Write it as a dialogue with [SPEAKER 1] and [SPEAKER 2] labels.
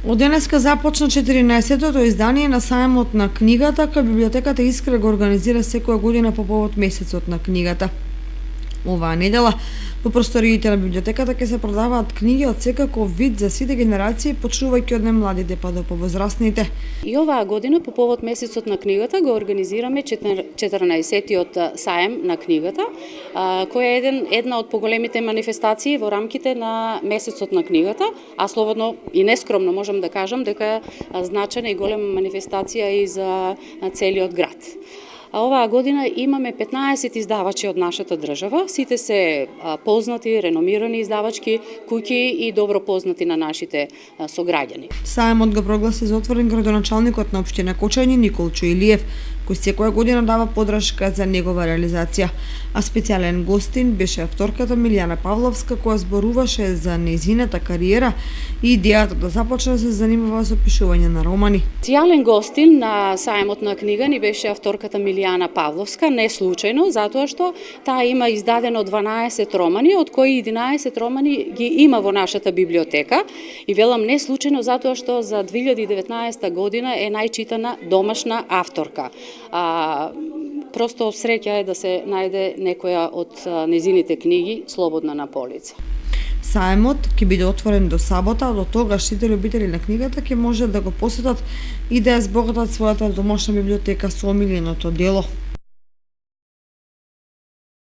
[SPEAKER 1] Од денеска започна 14-тото издание на Сајмот на книгата, кој библиотеката Искра го организира секоја година по повод месецот на книгата. Оваа недела во просториите на библиотеката ќе се продаваат книги од секаков вид за сите генерации, почнувајќи од најмладите па до повозрастните.
[SPEAKER 2] И оваа година по повод месецот на книгата го организираме 14-тиот саем на книгата, кој е една од поголемите манифестации во рамките на месецот на книгата, а слободно и нескромно можам да кажам дека значена и голема манифестација и за целиот град. Оваа година имаме 15 издавачи од нашата држава. Сите се познати, реномирани издавачки куќи и добро познати на нашите сограѓани.
[SPEAKER 1] Саемот го прогласи за отворен градоначалникот на општина Кочање Николчо Илиев, кој секоја година дава поддршка за негова реализација. А специјален гостин беше авторката Милијана Павловска, која зборуваше за нејзината кариера и идејата да започне да се занимава со пишување на романи.
[SPEAKER 2] Специјален гостин на саемот на книга ни беше авторката Милијана Павловска, не случајно, затоа што таа има издадено 12 романи, од кои 11 романи ги има во нашата библиотека. И велам не случајно затоа што за 2019 година е најчитана домашна авторка. Просто среќа е да се најде некоја од незините книги слободна на полица.
[SPEAKER 1] Саемот ќе биде отворен до сабота, до тогаш сите љубители на книгата ќе можат да го посетат и да ја збогатат својата домашна библиотека со омиленото дело.